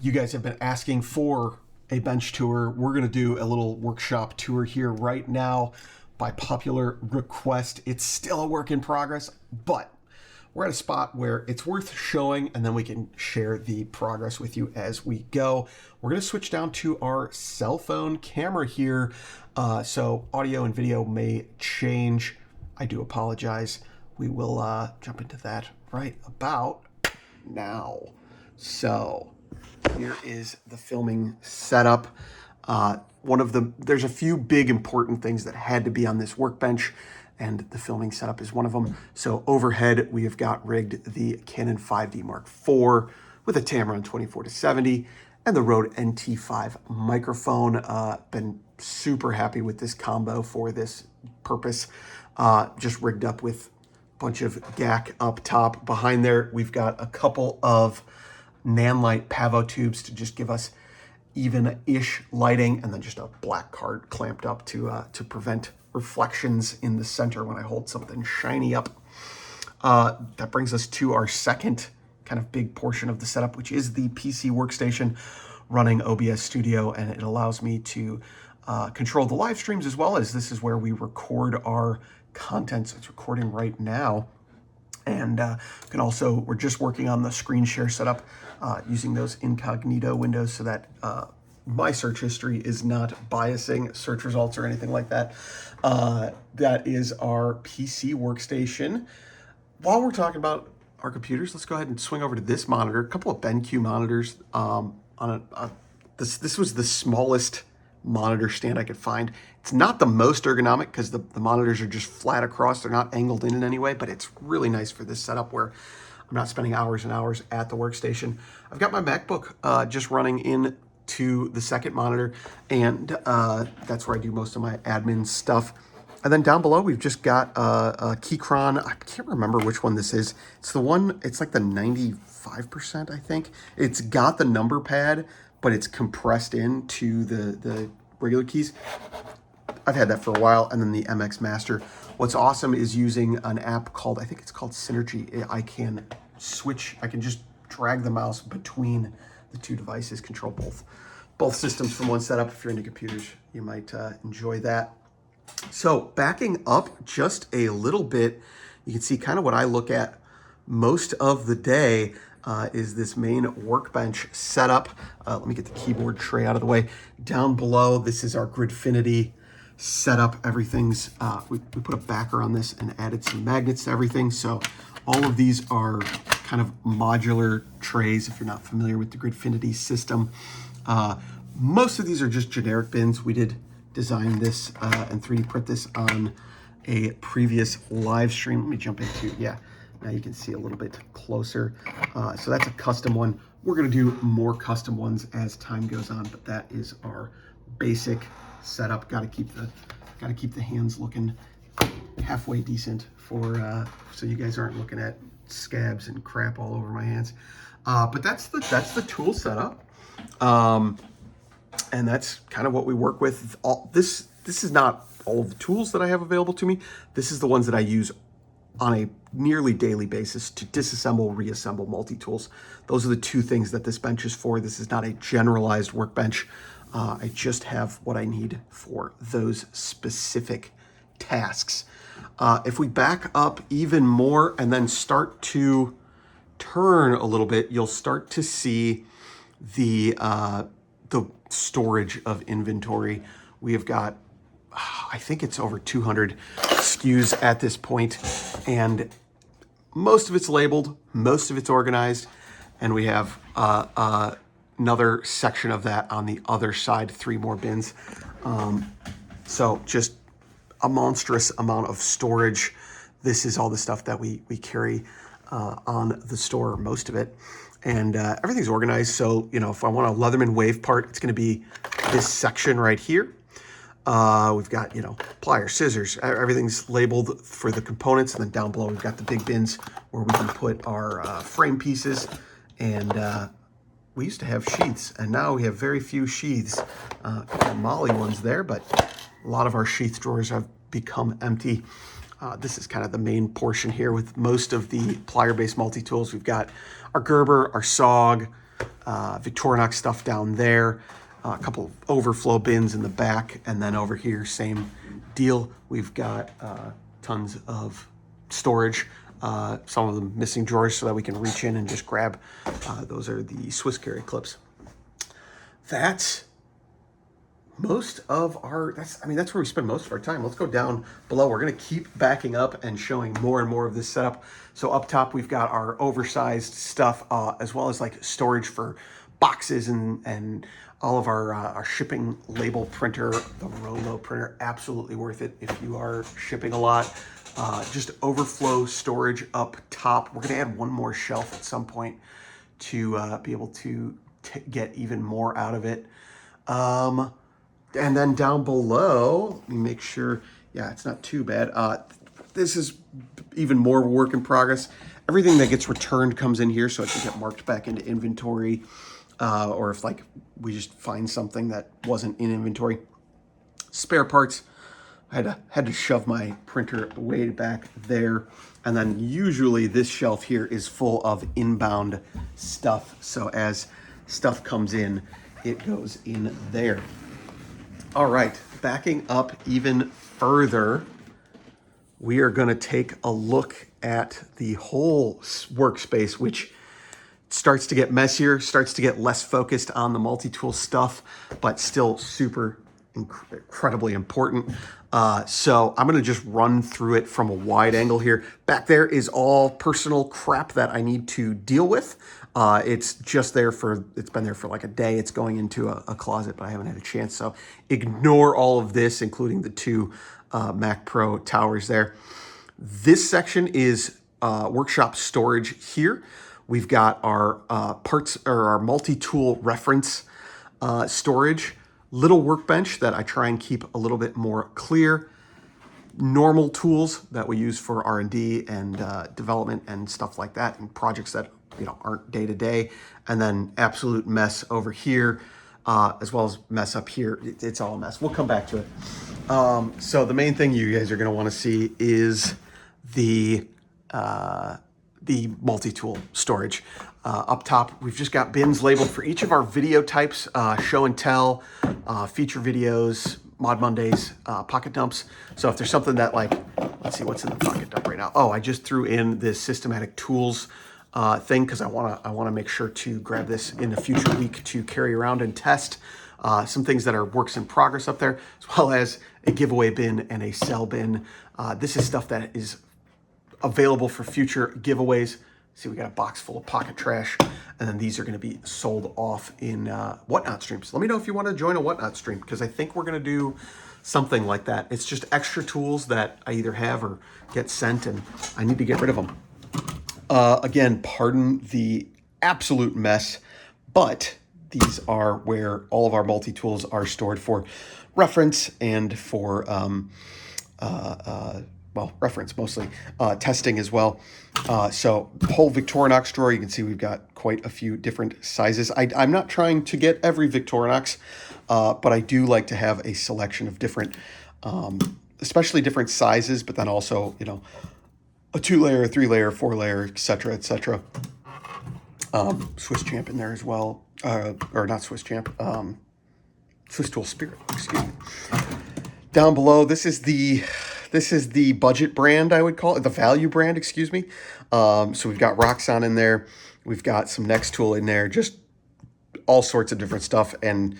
You guys have been asking for a bench tour. We're going to do a little workshop tour here right now by popular request. It's still a work in progress, but we're at a spot where it's worth showing, and then we can share the progress with you as we go. We're going to switch down to our cell phone camera here, so audio and video may change. I do apologize. We will jump into that right about now. So here is the filming setup. There's a few big important things that had to be on this workbench, and the filming setup is one of them. So overhead, we have got rigged the Canon 5D Mark IV with a Tamron 24-70 and the Rode NT5 microphone. Been super happy with this combo for this purpose. Just rigged up with a bunch of GAC up top. Behind there, we've got a couple of Nanlite Pavo tubes to just give us even-ish lighting, and then just a black card clamped up to prevent reflections in the center when I hold something shiny up. That brings us to our second kind of big portion of the setup, which is the PC workstation running OBS Studio, and it allows me to control the live streams as well as this is where we record our content. So it's recording right now. And we're just working on the screen share setup using those incognito windows so that my search history is not biasing search results or anything like that. That is our PC workstation. While we're talking about our computers, let's go ahead and swing over to this monitor. A couple of BenQ monitors. This was the smallest monitor stand I could find. It's not the most ergonomic because the monitors are just flat across. They're not angled in any way, but it's really nice for this setup where I'm not spending hours and hours at the workstation. I've got my MacBook just running into the second monitor, and that's where I do most of my admin stuff. And then down below, we've just got a Keychron. I can't remember which one this is. It's the one, it's like the 95%, I think. It's got the number pad, but it's compressed into the regular keys. I've had that for a while. And then the MX Master. What's awesome is using an app called, I think it's called Synergy. I can just drag the mouse between the two devices, control both systems from one setup. If you're into computers, you might enjoy that. So backing up just a little bit, you can see kind of what I look at most of the day is this main workbench setup. Let me get the keyboard tray out of the way. Down below, this is our Gridfinity setup. Everything's, we put a backer on this and added some magnets to everything. So all of these are kind of modular trays if you're not familiar with the Gridfinity system. Most of these are just generic bins. We did design this and 3D print this on a previous live stream. Let me jump into, now you can see a little bit closer. So that's a custom one. We're gonna do more custom ones as time goes on, but that is our basic setup. Gotta keep the hands looking halfway decent for so you guys aren't looking at scabs and crap all over my hands. But that's the tool setup. And that's kind of what we work with. This is not all of the tools that I have available to me. This is the ones that I use on a nearly daily basis to disassemble, reassemble multi-tools. Those are the two things that this bench is for. This is not a generalized workbench. I just have what I need for those specific tasks. If we back up even more and then start to turn a little bit, you'll start to see the storage of inventory. We have got, I think it's over 200 SKUs at this point, and most of it's labeled, most of it's organized, and we have another section of that on the other side, 3 more bins. So just a monstrous amount of storage. This is all the stuff that we carry on the store, most of it. And everything's organized. So, if I want a Leatherman wave part, it's going to be this section right here. We've got, pliers, scissors, everything's labeled for the components. And then down below, we've got the big bins where we can put our frame pieces. And we used to have sheaths, and now we have very few sheaths. A couple of Molly ones there, but a lot of our sheath drawers have become empty. This is kind of the main portion here with most of the plier-based multi-tools. We've got our Gerber, our SOG, Victorinox stuff down there, a couple of overflow bins in the back, and then over here, same deal. We've got tons of storage, some of them missing drawers so that we can reach in and just grab. Those are the Swiss carry clips. That's most of our, that's where we spend most of our time. Let's go down below. We're going to keep backing up and showing more and more of this setup. So up top, we've got our oversized stuff, as well as like storage for boxes and all of our shipping label printer, the Rolo printer, absolutely worth it if you are shipping a lot. Just overflow storage up top. We're going to add one more shelf at some point to be able to get even more out of it. And then down below, let me make sure, yeah, it's not too bad. This is even more work in progress. Everything that gets returned comes in here, so it can get marked back into inventory. Or if like we just find something that wasn't in inventory. Spare parts, I had to shove my printer way back there. And then usually this shelf here is full of inbound stuff. So as stuff comes in, it goes in there. All right, backing up even further, we are going to take a look at the whole workspace, which starts to get messier, starts to get less focused on the multi-tool stuff, but still super incredibly important. So I'm going to just run through it from a wide angle here. Back there is all personal crap that I need to deal with. It's just there it's been there for like a day. It's going into a closet, but I haven't had a chance. So ignore all of this, including the two Mac Pro towers there. This section is workshop storage here. We've got our parts or our multi-tool reference storage, little workbench that I try and keep a little bit more clear, normal tools that we use for R&D and development and stuff like that, and projects that aren't day to day, and then absolute mess over here, as well as mess up here. It's all a mess. We'll come back to it. So the main thing you guys are going to want to see is the multi-tool storage. Up top, we've just got bins labeled for each of our video types, show and tell, feature videos, Mod Mondays, pocket dumps. So if there's something that like, let's see what's in the pocket dump right now. Oh, I just threw in this systematic tools thing because I wanna make sure to grab this in a future week to carry around and test. Some things that are works in progress up there, as well as a giveaway bin and a sell bin. This is stuff that is available for future giveaways. See, we got a box full of pocket trash, and then these are going to be sold off in Whatnot streams. Let me know if you want to join a Whatnot stream, because I think we're going to do something like that. It's just extra tools that I either have or get sent, and I need to get rid of them. Again, pardon the absolute mess, but these are where all of our multi-tools are stored for reference and for well, reference mostly, testing as well. So whole Victorinox drawer, you can see we've got quite a few different sizes. I'm not trying to get every Victorinox, but I do like to have a selection of different, especially different sizes, but then also, a 2-layer, 3-layer, 4-layer, etc., etc. Swiss Champ in there as well, or not Swiss Champ, Swiss Tool Spirit, excuse me. Down below, this is the budget brand, I would call it, the value brand, excuse me. So we've got Roxxon in there. We've got some Next Tool in there, just all sorts of different stuff, and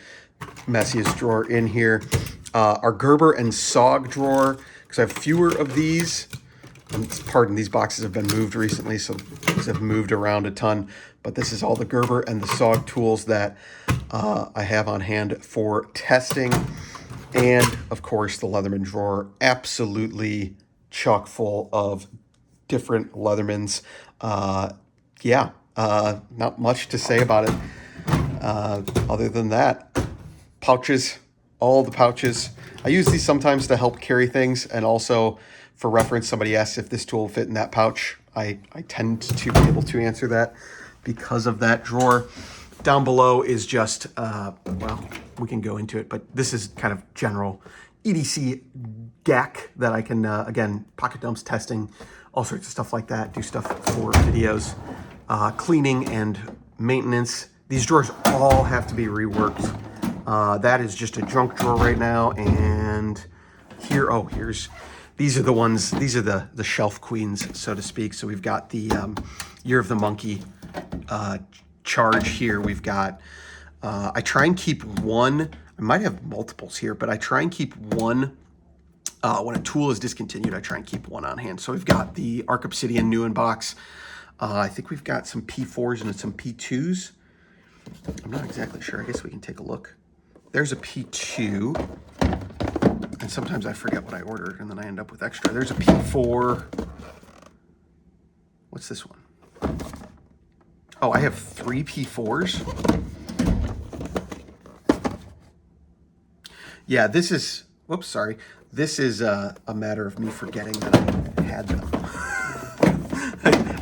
messiest drawer in here. Our Gerber and SOG drawer, because I have fewer of these. And pardon, these boxes have been moved recently, so these have moved around a ton. But this is all the Gerber and the SOG tools that I have on hand for testing. And, of course, the Leatherman drawer, absolutely chock full of different Leathermans. Not much to say about it other than that. Pouches, all the pouches. I use these sometimes to help carry things, and also for reference, somebody asks if this tool will fit in that pouch. I tend to be able to answer that because of that drawer. Down below is just, well, we can go into it, but this is kind of general EDC GAC that I can, again, pocket dumps, testing, all sorts of stuff like that, do stuff for videos, cleaning and maintenance, these drawers all have to be reworked. That is just a junk drawer right now, and here, oh, these are the ones, these are the shelf queens, so to speak. So we've got the Year of the Monkey charge here. We've got, I try and keep one, I might have multiples here, but I try and keep one, when a tool is discontinued, I try and keep one on hand. So we've got the Arc Obsidian new in box. I think we've got some P4s and some P2s. I'm not exactly sure. I guess we can take a look. There's a P2. And sometimes I forget what I ordered and then I end up with extra. There's a P4. What's this one? Oh, I have 3 P4s. Yeah, this is, whoops, sorry. This is a matter of me forgetting that I had them.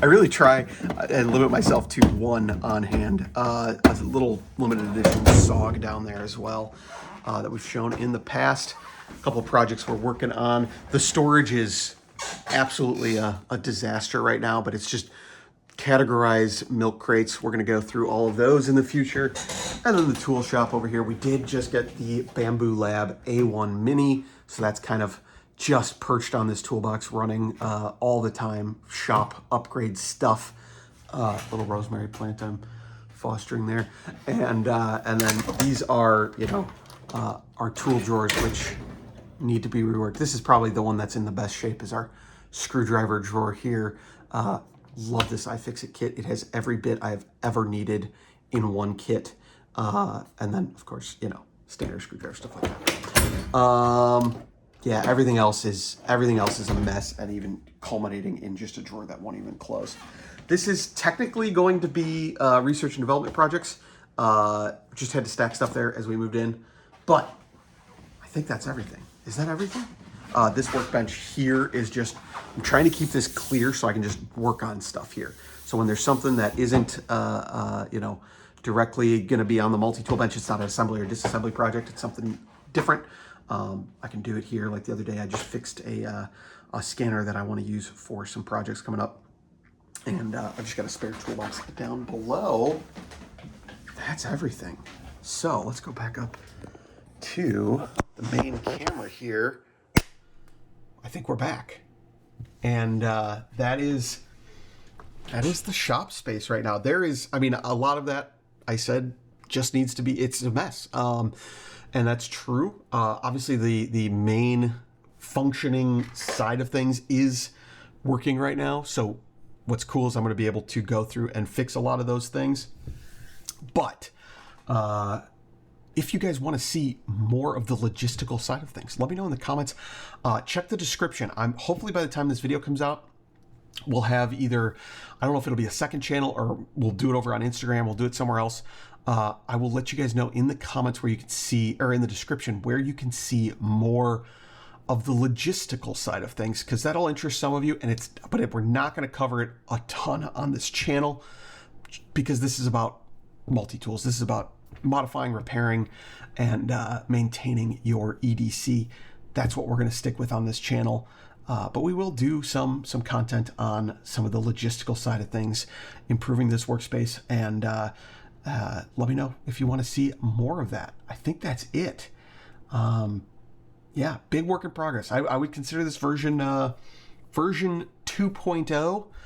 I really try and limit myself to one on hand. A little limited edition SOG down there as well that we've shown in the past. A couple of projects we're working on. The storage is absolutely a disaster right now, but it's just categorized milk crates. We're going to go through all of those in the future. And then the tool shop over here, we did just get the Bamboo Lab A1 Mini. So that's kind of just perched on this toolbox running all the time. Shop upgrade stuff. Little rosemary plant I'm fostering there. And then these are, you know, our tool drawers, which need to be reworked. This is probably the one that's in the best shape, is our screwdriver drawer here. Love this iFixit kit. It has every bit I've ever needed in one kit. And then, of course, you know, standard screwdriver, stuff like that. Yeah, everything else is a mess, and even culminating in just a drawer that won't even close. This is technically going to be research and development projects. Just had to stack stuff there as we moved in, but I think that's everything. Is that everything? This workbench here is just, I'm trying to keep this clear so I can just work on stuff here. So when there's something that isn't, you know, directly going to be on the multi-tool bench, it's not an assembly or disassembly project, it's something different. I can do it here. Like the other day, I just fixed a scanner that I want to use for some projects coming up. And I've just got a spare toolbox down below. That's everything. So let's go back up to the main camera here. I think we're back. And that is the shop space right now. There is, I mean, a lot of that I said just needs to be, it's a mess. And that's true. Obviously, the main functioning side of things is working right now. So what's cool is I'm going to be able to go through and fix a lot of those things. But if you guys want to see more of the logistical side of things, let me know in the comments. Check the description. Hopefully by the time this video comes out, we'll have either, I don't know if it'll be a second channel or we'll do it over on Instagram. We'll do it somewhere else. I will let you guys know in the comments where you can see, or in the description, where you can see more of the logistical side of things, because that'll interest some of you. And but we're not going to cover it a ton on this channel, because this is about multi-tools. This is about modifying, repairing, and maintaining your EDC. That's what we're going to stick with on this channel. But we will do some content on some of the logistical side of things, improving this workspace, and let me know if you want to see more of that. I think that's it. Yeah, big work in progress. I would consider this version 2.0,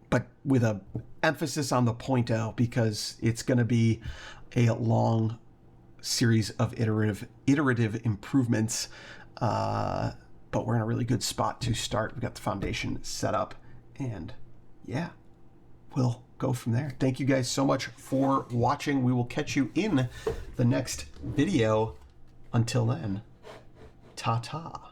but with a emphasis on the 0.0, because it's going to be a long series of iterative improvements. But we're in a really good spot to start. We've got the foundation set up, and yeah, we'll go from there. Thank you guys so much for watching. We will catch you in the next video. Until then, ta-ta.